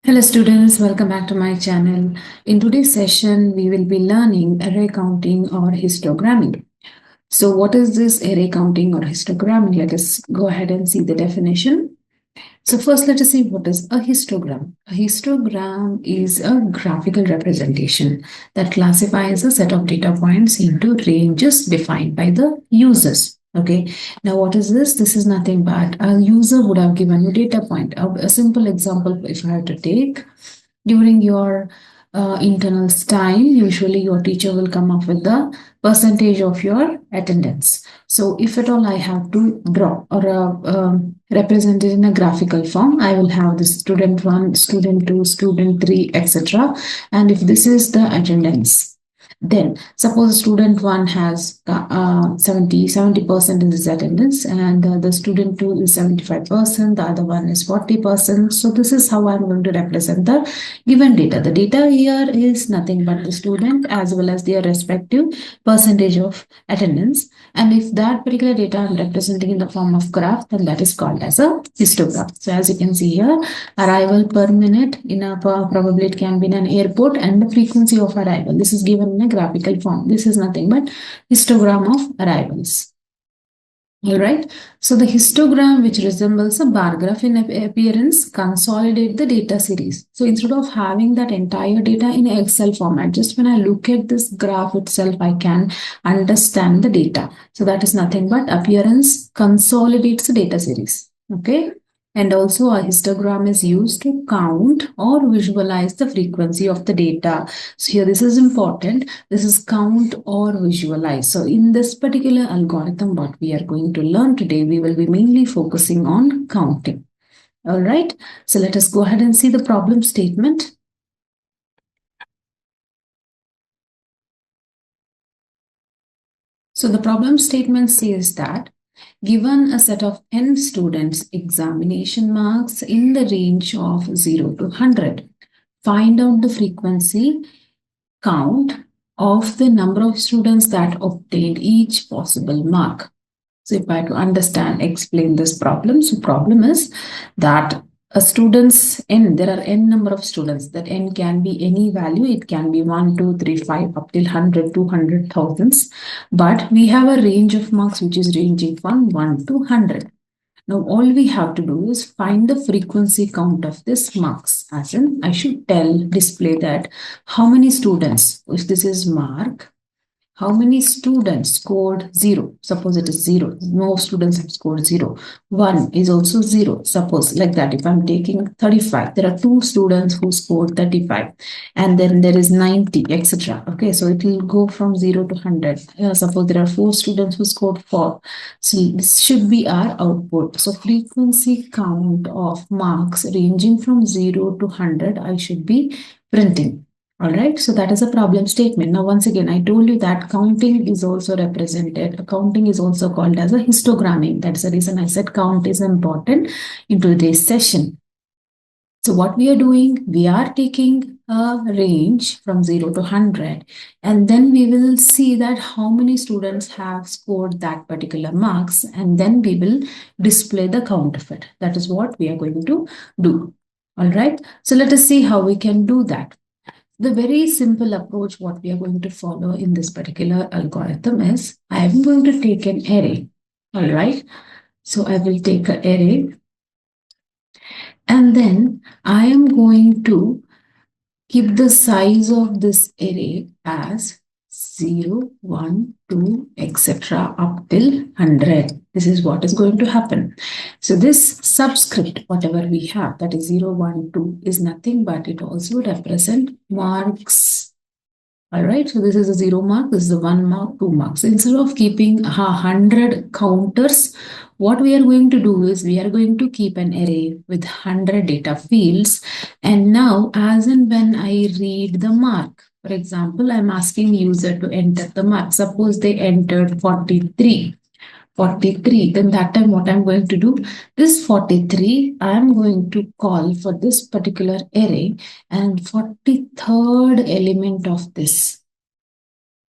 Hello students, welcome back to my channel. In today's session, we will be learning array counting or histogramming. So what is this array counting or histogramming? Let us go ahead and see the definition. So first, let us see what is a histogram. A histogram is a graphical representation that classifies a set of data points into ranges defined by the users. Okay, now what is this? This is nothing but a user would have given you data point. A simple example, if I have to take, during your internals time, usually your teacher will come up with the percentage of your attendance. So if at all I have to draw or represent it in a graphical form, I will have the student 1, student 2, student 3, etc. And if this is the attendance, then suppose student 1 has 70% in this attendance, and the student 2 is 75%, the other one is 40%. So this is how I'm going to represent the given data. The data here is nothing but the student as well as their respective percentage of attendance. And if that particular data I'm representing in the form of graph, then that is called as a histogram. So as you can see here, arrival per minute in a probably it can be in an airport, and the frequency of arrival. This is given in a graphical form. This is nothing but histogram of arrivals. All right. So the histogram, which resembles a bar graph in appearance, consolidate the data series. So instead of having that entire data in Excel format, just when I look at this graph itself, I can understand the data. So that is nothing but appearance consolidates the data series. Okay. And also a histogram is used to count or visualize the frequency of the data. So here this is important. This is count or visualize. So in this particular algorithm, what we are going to learn today, we will be mainly focusing on counting. All right. So let us go ahead and see the problem statement. So the problem statement says that given a set of n students, examination marks in the range of 0 to 100, find out the frequency count of the number of students that obtained each possible mark. So if I had to understand, explain this problem. So problem is that a student's n, there are n number of students. That n can be any value. It can be 1, 2, 3, 5, up till 100, 200, thousands. But we have a range of marks which is ranging from 1 to 100. Now, all we have to do is find the frequency count of this marks. As in, I should display that how many students, if this is mark, how many students scored 0? Suppose it is 0. No students have scored 0. 1 is also 0. Suppose like that. If I'm taking 35, there are 2 students who scored 35. And then there is 90, etc. Okay, so it will go from 0 to 100. Suppose there are 4 students who scored 4. So this should be our output. So frequency count of marks ranging from 0 to 100, I should be printing. All right, so that is a problem statement. Now, once again, I told you that counting is also represented. Counting is also called as a histogramming. That's the reason I said count is important in today's session. So what we are doing, we are taking a range from 0 to 100, and then we will see that how many students have scored that particular marks, and then we will display the count of it. That is what we are going to do. All right, so let us see how we can do that. The very simple approach what we are going to follow in this particular algorithm is I am going to take an array. All right. So I will take an array, and then I am going to keep the size of this array as 0, 1, 2, etc. up till 100. This is what is going to happen. So this subscript, whatever we have, that is 0, 1, 2, is nothing but it also represents marks. All right, so this is a 0 mark, this is a 1 mark, 2 marks. So instead of keeping 100 counters, what we are going to do is we are going to keep an array with 100 data fields. And now, as and when I read the mark, for example, I'm asking user to enter the mark. Suppose they entered 43. 43, then that time what I'm going to do, this 43, I'm going to call for this particular array, and 43rd element of this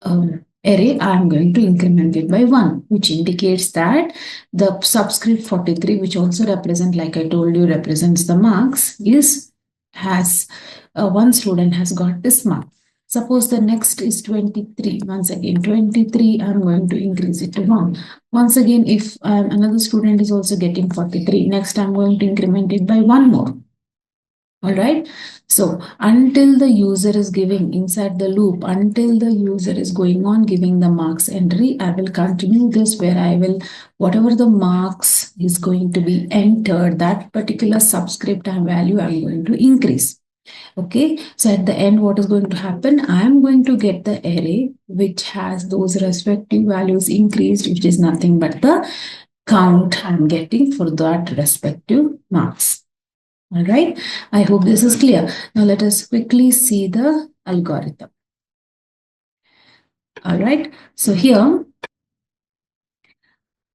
array, I'm going to increment it by 1, which indicates that the subscript 43, which also represent, like I told you, represents the marks, is has one student has got this mark. Suppose the next is 23. Once again, 23, I'm going to increase it to 1. Once again, if another student is also getting 43, next I'm going to increment it by 1 more. All right. So until the user is giving inside the loop, until the user is going on giving the marks entry, I will continue this where I will, whatever the marks is going to be entered, that particular subscript and value I'm going to increase. Okay, so at the end, what is going to happen? I am going to get the array which has those respective values increased, which is nothing but the count I'm getting for that respective marks. All right, I hope this is clear. Now let us quickly see the algorithm. All right, so here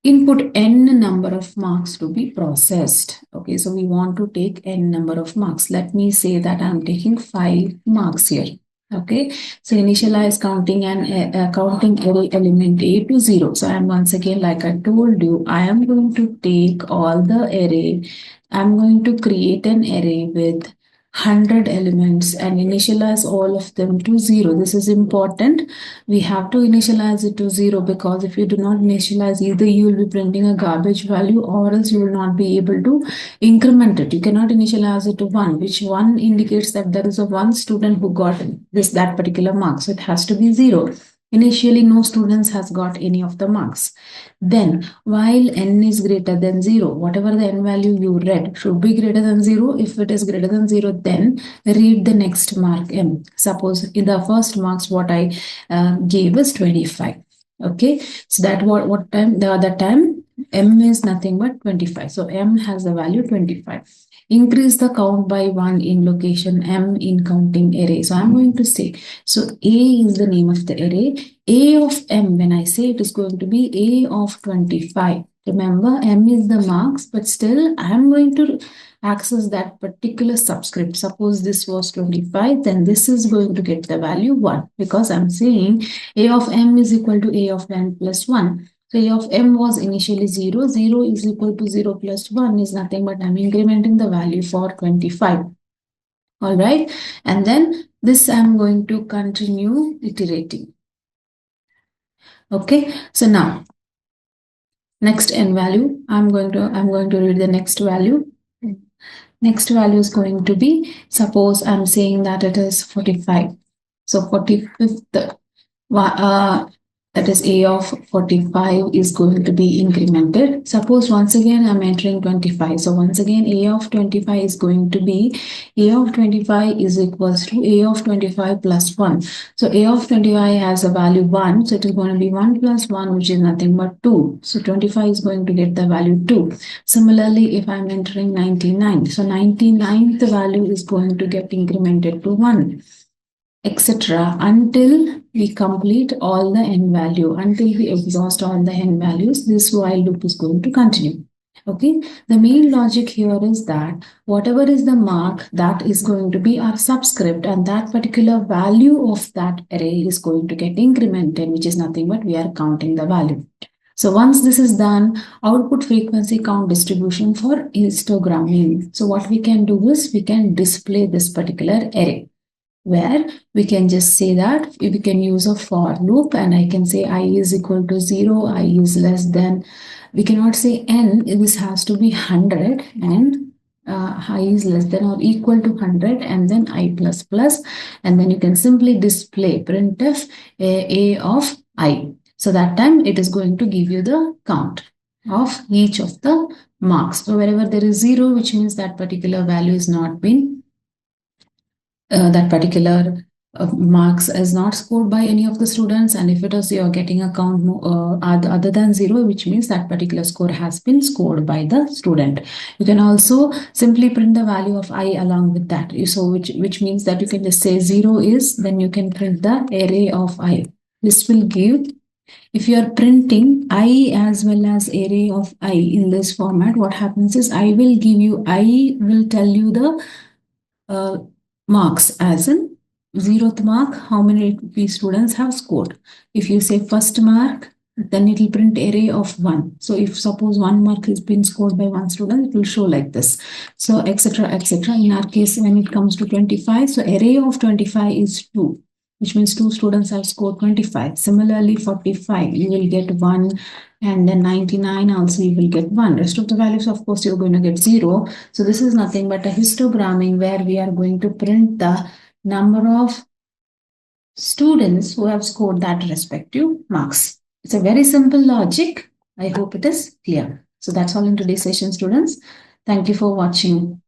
input n number of marks to be processed. Okay, so we want to take n number of marks. Let me say that I'm taking 5 marks here. Okay, so initialize counting and counting array element a to 0. So I'm once again, like I told you, I am going to take all the array. I'm going to create an array with 100 elements and initialize all of them to 0. This is important. We have to initialize it to 0 because if you do not initialize, either you will be printing a garbage value or else you will not be able to increment it. You cannot initialize it to 1, which 1 indicates that there is a 1 student who got that particular mark. So it has to be 0. Initially, no students has got any of the marks. Then, while n is greater than 0, whatever the n value you read should be greater than 0. If it is greater than 0, then read the next mark m. Suppose in the first marks, what I gave is 25. Okay, so that what time the other time m is nothing but 25. So m has the value 25. Increase the count by 1 in location m in counting array. So I'm going to say, so a is the name of the array. A of m, when I say it is going to be a of 25. Remember, m is the marks, but still I'm going to access that particular subscript. Suppose this was 25, then this is going to get the value 1 because I'm saying a of m is equal to a of n plus 1. So a of m was initially 0. 0 is equal to 0 plus 1 is nothing but I'm incrementing the value for 25. All right. And then this I'm going to continue iterating. Okay. So now next n value, I'm going to read the next value. Next value is going to be, suppose I'm saying that it is 45. So 45th that is a of 45 is going to be incremented. Suppose once again I'm entering 25. So once again a of 25 is going to be a of 25 is equals to a of 25 plus 1. So a of 25 has a value 1. So it is going to be 1 plus 1, which is nothing but 2. So 25 is going to get the value 2. Similarly, if I'm entering 99, so 99th value is going to get incremented to 1, etc. until we complete all the n value, until we exhaust all the n values. This while loop is going to continue. Okay, the main logic here is that whatever is the mark, that is going to be our subscript, and that particular value of that array is going to get incremented, which is nothing but we are counting the value. So once this is done, output frequency count distribution for histogramming. So what we can do is we can display this particular array, where we can just say that we can use a for loop, and I can say I is equal to 0, I is less than, we cannot say n, this has to be 100, and I is less than or equal to 100, and then I plus plus, and then you can simply display printf a of I. So that time it is going to give you the count of each of the marks. So wherever there is 0, which means that particular value is not been that particular marks is not scored by any of the students, and if it is you are getting a count other than 0, which means that particular score has been scored by the student. You can also simply print the value of I along with that, so which means that you can just say 0 is, then you can print the array of I. This will give, if you are printing I as well as array of I in this format, what happens is I will tell you the marks, as in 0th mark, how many students have scored. If you say first mark, then it will print array of 1. So if suppose 1 mark has been scored by one student, it will show like this. So etc. etc. In our case, when it comes to 25, so array of 25 is 2, which means 2 students have scored 25. Similarly, 45, you will get 1, and then 99 also you will get 1. Rest of the values, of course, you're going to get 0. So this is nothing but a histogramming where we are going to print the number of students who have scored that respective marks. It's a very simple logic. I hope it is clear. So that's all in today's session, students. Thank you for watching.